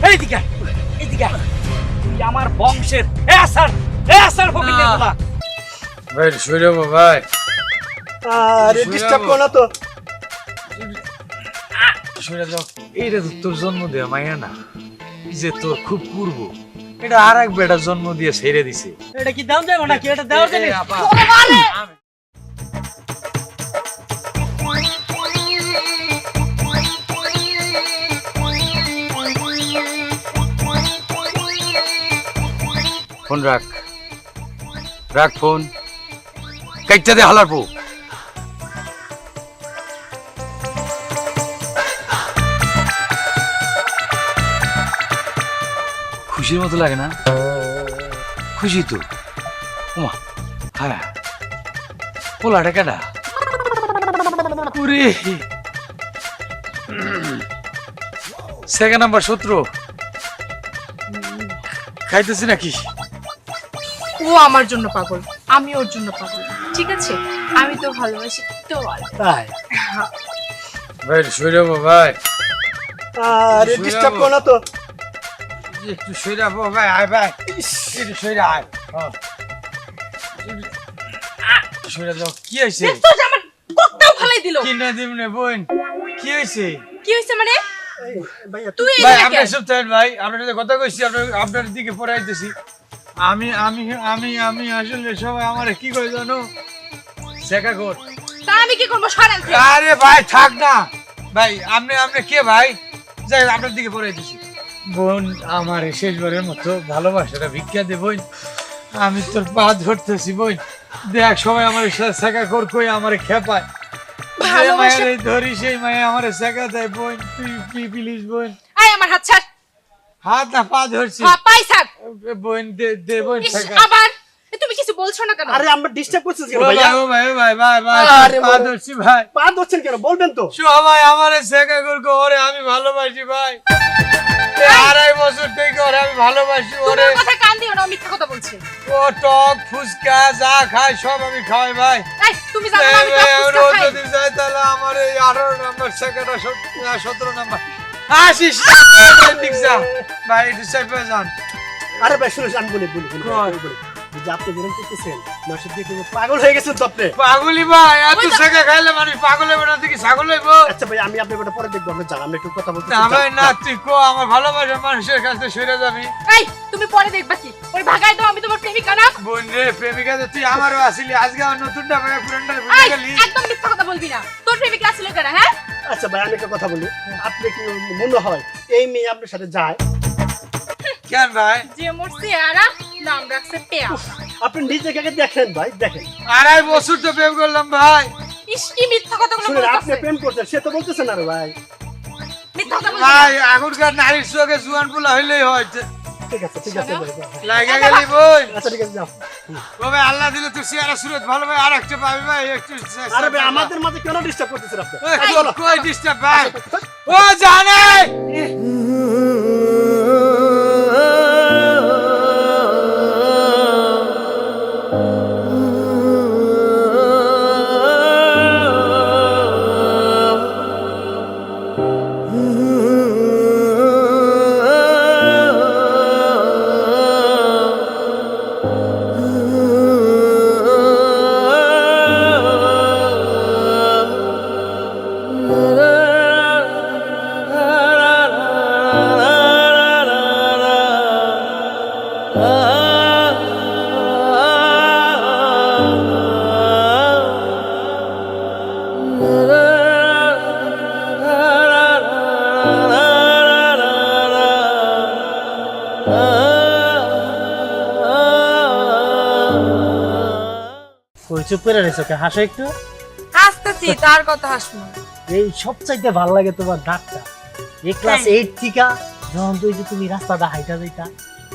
এইদিকে এইদিকে তুই আমার বংশের আসার ফকির না ভাই শুয়ে ভাই আরে ডিস্টার্ব করো না তো। শুয়ে যাও। এইটা তো তোর জন্ম দেয়া মাইয়া না, যে তোর খুব পূর্ব। এটা আর এক বেটার জন্ম দিয়ে ছেড়ে দিছে। এটা কি দাম যাবে নাকি? এটা দেওয়ার জন্য ফোন রাখ, রাখ ফোন, কাইটা দে হালার পো। খুশির মতো লাগে না? খুশি তো। ওমা হ্যাঁ, পোলাটা কেডা? সেকেন্ড নাম্বার শত্রু খাইতেছি নাকি? ও আমার জন্য পাগল, আমি ওর জন্য পাগল, ঠিক আছে? আমি তো ভালোবাসি তো। তাই ভাই শুয়ে ভাই, আরে ডিস্টার্ব করো না তো। একটু শুয়ে যাবো ভাই। আয় ভাই, একটু শুয়ে আয়। শুয়ে যাও। কি হয়েছে? তো আমার কোকটাও ফালাই দিল। কি না দিমনে বোন, কি হয়েছে? কি হইছে মানে? ভাইয়া তুই ভাই এদিকে আপনার কেন? সব চাই ভাই, আপনার সাথে কথা কইছি, আপনার দিকে পড়ে আইতেছি। আমি আমি আমি আমি আসলে সবাই আমারে কি কই জানো, শেখা কর। তা আমি কি করবো? সরেন তো। আরে ভাই থাক না ভাই, আপনি কে ভাই? যাই আপনার দিকে পড়ে আইতেছি। বোন আমার শেষবারের মতো ভালোবাসাটা ভিক্ষা দে বোন, আমি তোর পা ধরতেছি বোন। দেখ সবাই আমার শেখা কর কই আমারে খেপায়। যে ভালোবাসা- মায়ের ধরি সেই মায়ে আমারে শেখা দেয় বোন, তুই প্লিজ বোন। আয় আমার হাত ছাড়। হাত না পা ধরছি হ্যাঁ, পাই ছাড়। বোন, দে বোন ইস, শেখা। আবার তুমি কিছু বলছো না কেন? আরে আমরা ডিস্টার্ব করছিস কেন ও ভাইয়া? ভাই ভাই ভাই ভাই আরে পা বাবা। ধরছি ভাই। পা ধরছেন কেন বলবেন তো? সবাই আমারে শেখা কর ওরে আমি ভালোবাসি ভাই। এই 2.5 বছর থেকে ওরে আমি ভালোবাসি। ওরে তোমার কথা কান দিও না, ও মিথ্যা কথা বলছে। ও টক ফুচকা যা খায় সব আমি খাওয়াই ভাই। এই, তুমি জানো না আমি টক ফুচকা ও খাই? যদি যায় তাহলে আমার এই 18 নম্বর শেখাটা 17 নম্বর আসিস ঠিক যা ভাই, একটু চাইপে যান। আরে ভাই শুনুন, আমি বলি এই যে আপনি যেরকম করতেছেন নশো দিয়ে কিন্তু পাগল হয়ে গেছেন তো আপনি। পাগলি ভাই, এত শেখা খাইলে মানুষ পাগল হবে না, থেকে ছাগল হইব? আচ্ছা ভাই আমি আপনার কথা পরে দেখবো, আপনি জান আমরা একটু কথা বলতে না ভাই না, তুই কো আমার ভালোবাসার মানুষের কাছে সরে যাবি। এই, তুমি পরে দেখবা কি? ওই ভাগাই দাও, আমি তোমার প্রেমিকা না। বোন রে, প্রেমিকা তো তুই আমারও আসিলি, আজকে আমার নতুনটা ভাই পুরানটা ভুলে এই, গেলি। একদম মিথ্যা কথা বলবি না। তোর প্রেমিকা ছিল কেন? হ্যাঁ, আচ্ছা ভাই আমি একটা কথা বলি, আপনি কি মনে হয় এই মেয়ে আপনার সাথে যায়? কেন ভাই? যে মোর চেহারা নাম রাখছে পেয়া। আপনি নিজেকে আগে দেখেন ভাই, দেখেন। 2.5 বছর তো প্রেম করলাম ভাই। ইস, কি মিথ্যা কথাগুলো শুনুন আপনি বলতেছে। প্রেম করছেন সে তো বলতেছে না রে ভাই। মিথ্যা কথা বলবি ভাই না। এখনকার নারীর চোখে জুয়ান পোলা হইলেই হয়। ঠিক আছে ভাই, লাগা গেলি বোন। আচ্ছা ঠিক আছে যাও। ও ভাই আল্লাহ দিলে তোর চেহারা সুরত ভালো ভাই, আর একটা পাবি ভাই একটু। আরে ভাই আমাদের মাঝে কেন ডিস্টার্ব করতেছেন আপনি? এই, চলো। কই ডিস্টার্ব ভাই? ও জানে ওই চুপ করে রয়েছে, হাসো একটু। হাসতেছি, তার কথা হাসবো। এই সবচাইতে ভালো লাগে তোমার ডাকটা। এই ক্লাস 8 থেকে যখন তুই যে তুমি রাস্তাটা হাইটা যাইতা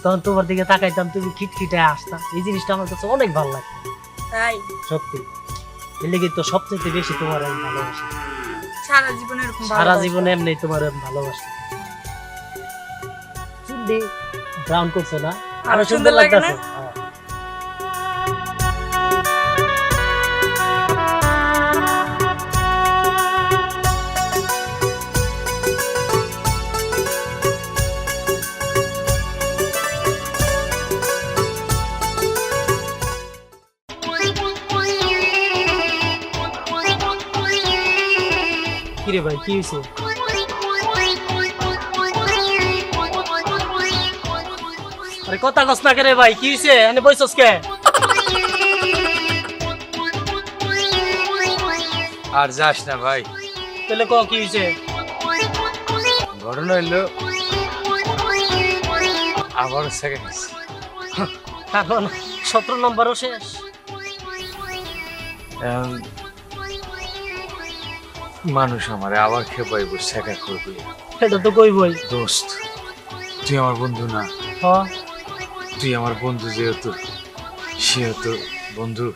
তখন তোমার দিকে তাকাইতাম, তুমি খিটখিটে আসতা। এই জিনিসটা আমার কাছে অনেক ভালো লাগে তাই সত্যি। এর লেগে তো সবচাইতে বেশি তোমার আমি ভালোবাসি। সারা জীবনে এরকম সারা জীবনে এমনি তোমার আমি ভালোবাসি। চুল্লি ব্রাউন করছো না, আরো সুন্দর লাগে না? লাগতেছে। রে ভাই কি হয়েছে? আরে কথা কস না কে রে ভাই, কি হয়েছে? এনে বইছস কে? আর যাস না ভাই, তাহলে ক কি হয়েছে? ঘটনা হইলো আবার সেকেন্ড এখন 17 নম্বরও শেষ। মানুষ আমারে আবার খেপাইব শেখা করবে। এটা তো কইবই। দোস্ত তুই আমার বন্ধু না? হ্যাঁ তুই আমার বন্ধু, যেহেতু সেহেতু বন্ধু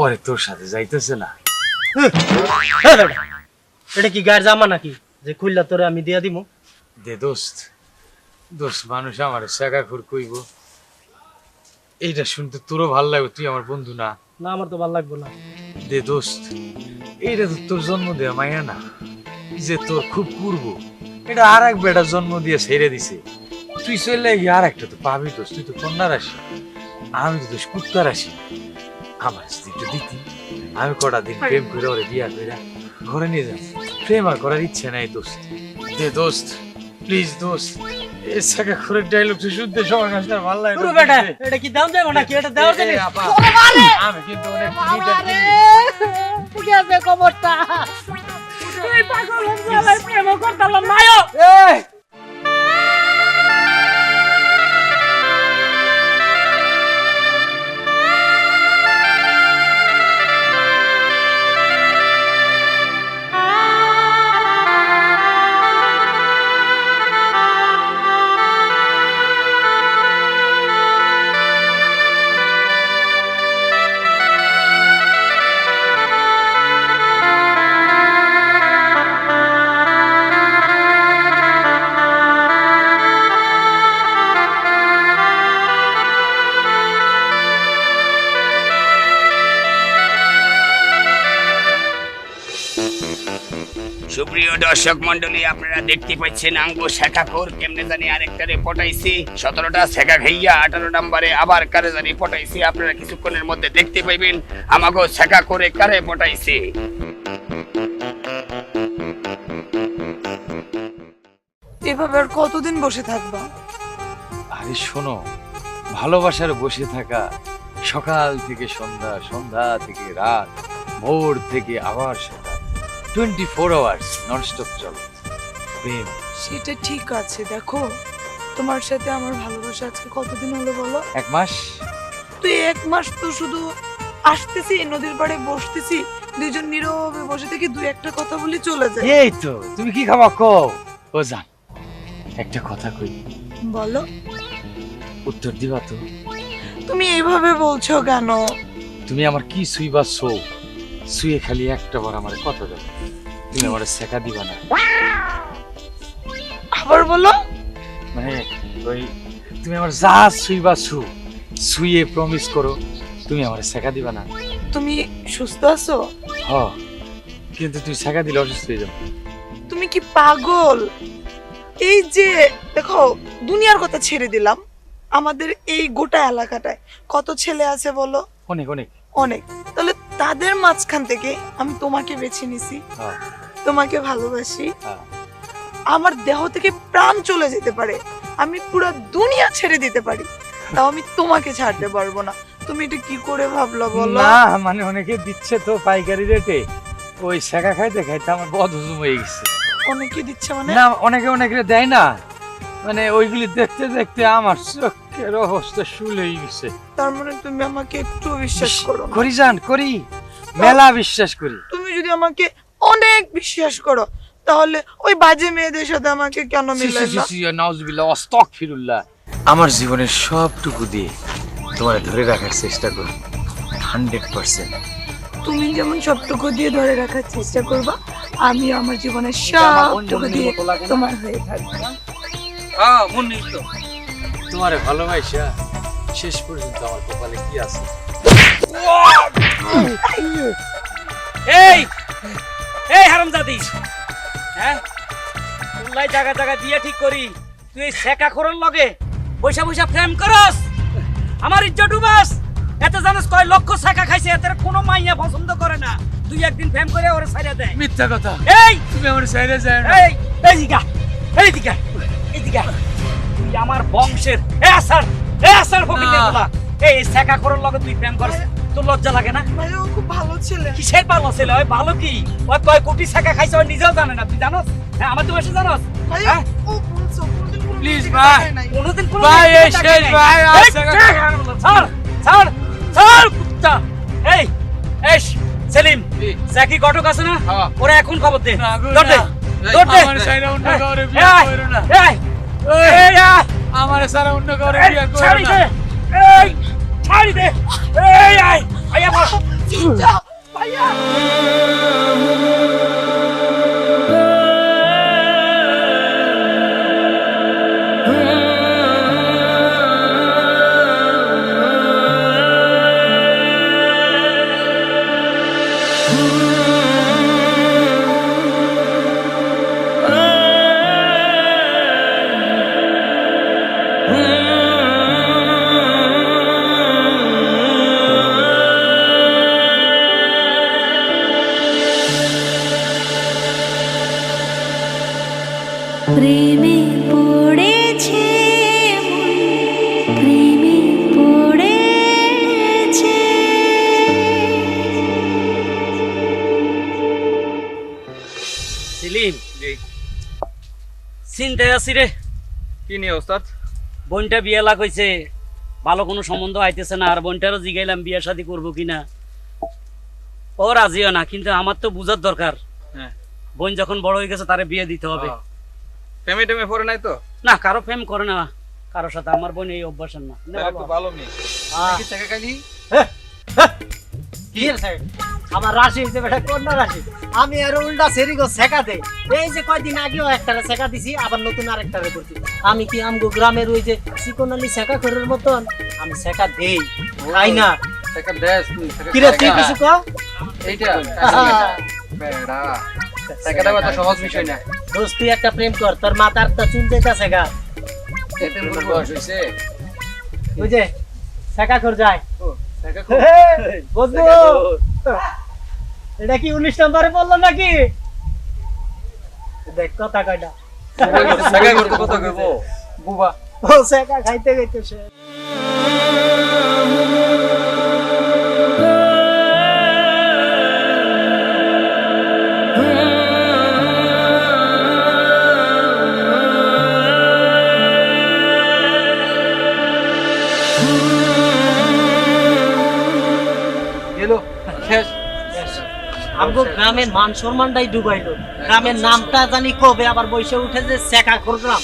ওরে তোর সাথে যাইতেছে না। এটা কি গায়ের জামা নাকি যে খুললা তোরে আমি দিয়া দিমু? দে দোস্ত, দোস্ত মানুষ আমার শেখা কর কইব, এইটা শুনতে তোরও ভাল লাগবে। তুই আমার বন্ধু না? না আমার তো ভালো লাগবে না। দে দোস্ত, এইটা তো তোর জন্ম দেয়া মাইয়া না যে তোর খুব পূর্ব, এটা আর এক বেটা জন্ম দিয়ে ছেড়ে দিছে। তুই চলে গিয়ে আর একটা তো পাবি দোস্ত। তুই তো কন্যা রাশি, আমি তো দোষ কুত্তা রাশি। আমার স্ত্রীটা দিতি, আমি কটা দিন প্রেম করে ওরে বিয়া করে ঘরে নিয়ে যাবো। প্রেম আর করার ইচ্ছে নাই দোস্ত। দে দোস্ত প্লিজ দোস্ত, এই শেখা খোরের ডায়লগটা শুনতে সবার কাছে আর ভালো লাগে। পুরো বেটা এটা কি দাম দেব নাকি? এটা দেওয়ার জন্য আমি কিন্তু অনেক লিডার দিই। ঠিক আছে খবরটা তুই পাগল হয়ে গেল, প্রেম করতাম না। এই সুপ্রিয় দর্শক মন্ডলী, আপনারা দেখতে পাচ্ছেন আঙ্গো শেখাখোর কেমনে জানি আরেকটারে পটাইছি। 17টা শেখা খাইয়া 18 নম্বরে আবার কারে জানি পটাইছি। আপনারা কিছুক্ষণের মধ্যে দেখতে পাইবেন আমাগো শেখা করে কারে পটাইছি। এভাবে আর কতদিন বসে থাকবা? আরে শোনো, ভালোবাসার বসে থাকা সকাল থেকে সন্ধ্যা, সন্ধ্যা থেকে রাত, ভোর থেকে আবার সকাল, 24 আওয়ার্স ননস্টপ চলে প্রেম। সেটা ঠিক আছে, দেখো তোমার সাথে আমার ভালোবাসা আজকে কতদিন হলো বলো? 1 মাস। তুই 1 মাস তো শুধু আসতেছি, নদীর পাড়ে বসতেছি, দুজন নীরবে বসে থেকে দুই একটা কথা বলে চলে যায়। এই তো তুমি কি খাবা কও? ও জান একটা কথা কই, বলো। উত্তর দিবা তো? তুমি এইভাবে বলছো কেন? তুমি আমার কি সুইবা সো সুয়ে খালি একটা বার আমার কথা দাও, তুমি আমার শেখা দিবা না? আবার বলো। মানে ওই তুমি আমার যা সুইবা সুয়ে প্রমিস করো তুমি আমার শেখা দিবা না? তুমি সুস্থ আছো? হ, কিন্তু তুই শেখা দিলে অসুস্থ হয়ে যাবো। তুমি কি পাগল? এই যে দেখো, দুনিয়ার কথা ছেড়ে দিলাম, আমাদের এই গোটা এলাকাটায় কত ছেলে আছে বলো? অনেক অনেক অনেক। তাহলে তাদের মাঝখান থেকে আমি তোমাকে বেছে নিছি, হ্যাঁ, তোমাকে ভালোবাসি। হ্যাঁ। আমার দেহ থেকে প্রাণ চলে যেতে পারে, আমি পুরো দুনিয়া ছেড়ে দিতে পারি, তাও আমি তোমাকে ছাড়তে পারবো না। তুমি এটা কি করে ভাবলো বলো? না মানে অনেকে দিচ্ছে তো পাইকারি রেটে, ওই শেখা খাইতে খাইতে আমার বদ হজম হয়ে গেছে। অনেকে দিচ্ছে মানে? না অনেকে অনেকে দেয় না, মানে ওইগুলি দেখতে দেখতে আমার চোখের অবস্থা শুল হয়ে গেছে। তার মানে তুমি আমাকে একটু বিশ্বাস করো না? করি জান, করি, মেলা বিশ্বাস করি। তুমি যদি আমাকে অনেক বিশ্বাস করো তাহলে ওই বাজে মেয়েদের সাথে আমাকে কেন মিলাইলা? নাউজুবিল্লাহ আস্তাগফিরুল্লাহ। আমার জীবনের সবটুকু দিয়ে তোমার ধরে রাখার চেষ্টা করি 100%। তুমি যেমন সবটুকু দিয়ে ধরে রাখার চেষ্টা করবা, আমি আমার জীবনের সবটুকু দিয়ে তোমার হয়ে থাকবো। হ্যাঁ মনে তো তোমারে ভালোবাসা শেষ পর্যন্ত আমার কপালে কি আছে? এই এই হারামজাদি, হ্যাঁ তোলাই জায়গা জায়গা দিয়ে ঠিক করি, তুই এই শেখা খোরের লগে পয়সা পয়সা প্রেম করস, আমার ইজ্জত ডুবাস। এত জানিস কয় লক্ষ শেখা খাইছে, এতে কোনো মাইয়া পছন্দ করে না। দুই একদিন প্রেম করে ওরে ছাইড়া দেয়। মিথ্যা কথা, এই তুমি আমার সাইডে যায় না। এই এইদিকে তুই আমার বংশের আসার ফকির বলা এই শেখা করার লগে তুই প্রেম করছ, তোর লজ্জা লাগে না? ভাইয়া ও খুব ভালো ছেলে। কিসের ভালো ছেলে? ওই ভালো কি? ওই কয় কোটি শেখা খাইছে ওই নিজেও জানে না, তুই জানোস? হ্যাঁ আমার তুমি এসে জানোস? ভাইয়া হ্যাঁ? ও বলছো কোনদিন কোনো Please, দিকে ভাই। তাকায় নাই। কোনোদিন কোনো ভাই, দিকে এই তাকাই শেষ নাই। ভাই, আর এই, শেখা- ছাড়, কুত্তা। এই সেলিম, জি। জ্যাকি ঘটক আছে না? হ্যাঁ। ওরা এখন খবর দে। না, গো, দৌড় দে, না। দৌড় দে। আমার সাইডে অন্য এই, কাউরে বিয়ে এই, করো না। এই, এই, এই, আমার সারা অন্য কাউরে এই, বিয়ে করো ছাড়ি না। দে। এই, ছাড়ি দে। এই, আইয়া বল। যা, ভাইয়া প্রেমে পড়েছে মন, প্রেমে পড়েছে। সেলিম, চিন্তায় আছি রে। কি নিয়ে ওস্তাদ? বোনটা বিয়ে লাগ হইছে, ভালো কোনো সম্বন্ধ আইতেছে না। আর বোনটারও জিগাইলাম বিয়ে শাদী করবো কিনা, ও রাজিও না। কিন্তু আমার তো বুঝার দরকার, হ্যাঁ। বোন যখন বড় হয়ে গেছে তারে বিয়ে দিতে হবে। প্রেমে টেমে পড়ে নাই তো? না, কারো প্রেম করে না কারোর সাথে। আমার বোন এই অভ্যাসের না। তাহলে তো ভালো মেয়ে। কি টাকা খাইলি? কি রে সাহেব? আমার রাশি হইছে বেটা কন্যা রাশি। আমি আর উল্টা সেরিগো শেখা দেই। এই যে কয়দিন আগেও একটারে শেখা দিছি, আবার নতুন আরেকটারে করছি। আমি কি আমগো গ্রামের ওই যে চিকনালি শেখা করার মতন আমি শেখা দেই, খাই না। টাকা দেস তুই। টাকা কি রে তুই খাইগা। কিছু ক? এইটা বেড়া। টাকাটা কত সহজ বিষয় না। দোস্ত তুই একটা প্রেম কর, তোর মাথার তা চুল যাইতাছে গা। এতে মোর বয়স হইছে। ওই যে শেখা কর যায়। ও, টাকা কো। বুঝবো এটা কি 19 নম্বরে বললো নাকি? দেখ কথা কয়টা। টাকা করতে কত কইব? বুবা। ও শেখা খাইতে খাইতে সে গেলো শেষ। আমগো গ্রামের মান সম্মানটাই ডুবাইলো। গ্রামের নামটা জানি কবে আবার বইসে উঠে যে শেখা করলাম।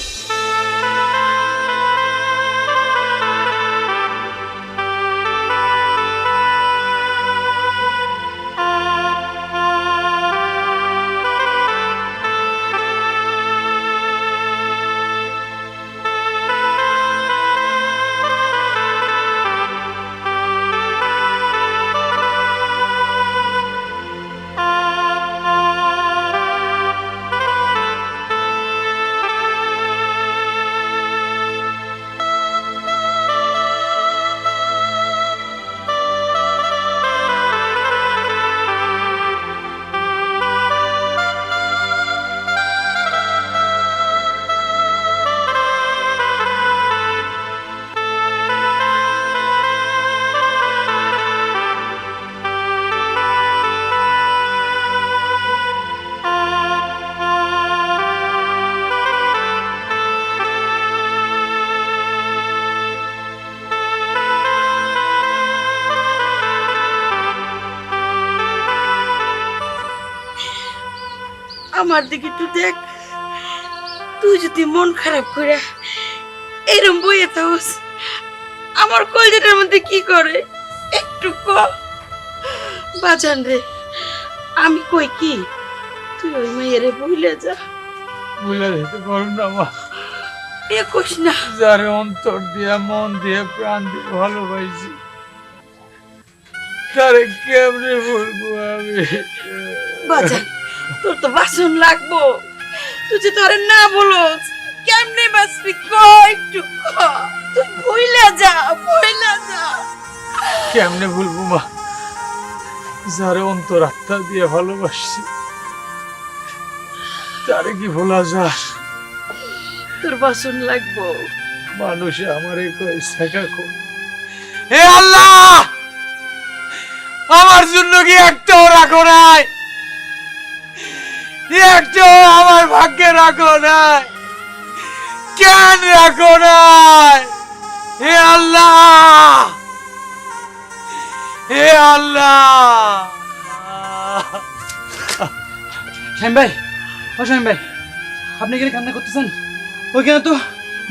আমার দিকে একটু দেখ। তুই যদি মন খারাপ করে এরম বইয়ে থাকস, আমার কলজেটার মধ্যে কি করে একটু ক। বাজান রে, আমি কই কি তুই ওই মেয়েরে বইলে যা। বুঝলে যেতে পারো না মা। এ কইস না। যারে অন্তর দিয়া মন দিয়ে প্রাণ দিয়ে ভালোবাসি তারে কেমনে বলবো আমি? বাজান, তোর তো বাসন লাগবো। তুই যে তোরে না বলস কেমনে বাঁচবি ক একটু ক। তুই ভুইলা যা, ভুইলা যা। কেমনে বলবো মা? যারে অন্তরাত্মা দিয়ে ভালোবাসছি তারে কি ভোলা যায়? তোর বাসন লাগবো। মানুষে আমারে কয় শেখা কর। হে আল্লাহ, আমার জন্য কি একটাও রাখো নাই? একটাও আমার ভাগ্যে রাখো নাই? কেন রাখো নাই? হে আল্লাহ, হে আল্লাহ। শাহিন ভাই, ও শাহিন ভাই, আপনি এখানে কান্না করতেছেন? ওইখানে তো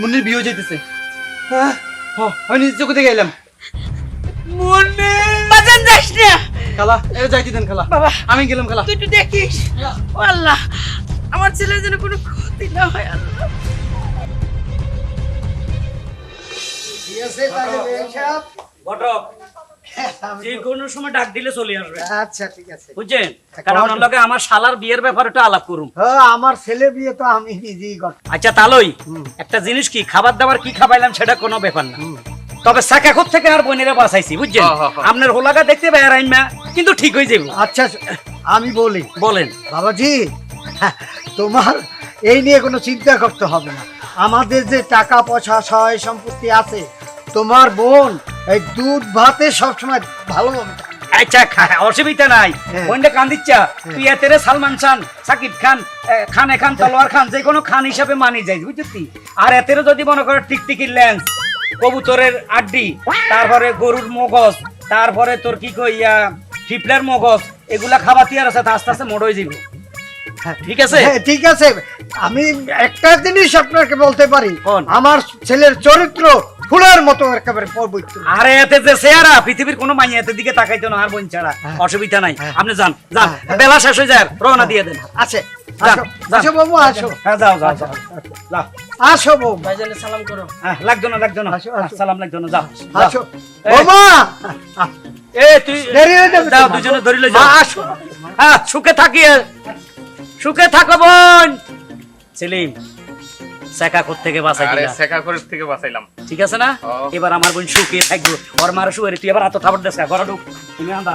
মুন্নির বিয়ে যাইতেছে। হ্যাঁ, আমি নিজে চোখে দেখে এলাম। মুন্নি, বাজান যাস না খালা, এটা যাইতে দেন খালা। বাবা। আমি গেলাম খালা। তুই একটু দেখিস। ও আল্লাহ, আমার ছেলের যেন কোনো ক্ষতি না হয় আল্লাহ। ঘটক যে কোনো সময় ডাক দিলে চলে আসবে, আচ্ছা ঠিক আছে। বুঝছেন? কারণ আপনার লগে আমার শালার বিয়ের ব্যাপারে একটু আলাপ করুম। আমার ছেলে বিয়ে তো আমি নিজেই করব। আচ্ছা তালই একটা জিনিস কি, খাবার দাবার কি খাবাইলাম সেটা কোনো ব্যাপার না, তবে সাকাখত থেকে আর বোনেরা বাঁচাইছি, বুঝছেন? আপনার হোলাগা দেখতে বেড়াইন না, কিন্তু ঠিক হয়ে যাবো। আচ্ছা আমি বলি, বলেন। বাবাজি, তোমার এই নিয়ে কোনো চিন্তা করতে হবে না। আমাদের যে টাকা পয়সা সহায় সম্পত্তি আছে, তোমার বোন এই দুধ ভাতে সবসময় ভালোভাবে থাকে। আচ্ছা অসুবিধা নাই, হ্যাঁ। বোনটা কান দিচ্ছা তুই এতেরে সালমান খান, সাকিব খান, খান খান, তলোয়ার খান, যে কোনো খান হিসাবে মানি যাই, বুঝলি? আর এতেরে যদি মনে করো টিকটিকির লেন্স, কবুতরের আড্ডি, তারপরে গরুর মগজ, তারপরে তোর কি কইয়া ফিফলার মগজ, এগুলা খাবাতি আর আছে, আস্তে আস্তে মোড় হয়ে যাবে। ঠিক আছে? হ্যাঁ, ঠিক আছে। আমি একটা জিনিস আপনাকে বলতে পারি, কোন? আমার ছেলের চরিত্র ফুলের মতো একেবারে পবিত্র। আরে এতে যে চেহারা, পৃথিবীর কোনো মাইয়া এতে দিকে তাকাইতো না, আর বোন ছাড়া। হ্যাঁ। অসুবিধা নাই, হ্যাঁ। আপনি যান যান, হ্যাঁ। বেলা শেষ হয়ে যায়, রওনা দিয়ে দেন। আছে, যান, আসো, যান। আসো বাবু, আসো, হ্যাঁ যাও যাও যাও যাও। আসো বাবু, ভাইজানের সালাম করো। হ্যাঁ, লাগতো না লাগতো না, আসো, আসো। সালাম লাগতো না, যাও আসো এই। বাবা। এ তুই দেরি হয়ে যাবে যাও, তোমার। দুজনে ধরিলে যাও। আসো। হ্যাঁ, সুখে থাকি, সুখে থাকো বোন। সেলিম, শেখা থেকে বাঁচাই আরে দিলা, শেখা করে থেকে বাঁচাইলাম। ঠিক আছে না? এবার আমার বোন সুখে থাকবো, ওর মারা সুখে, তুই এবার এত থাপড় দেশ ঘরে ঢুক, তুমি আন্দা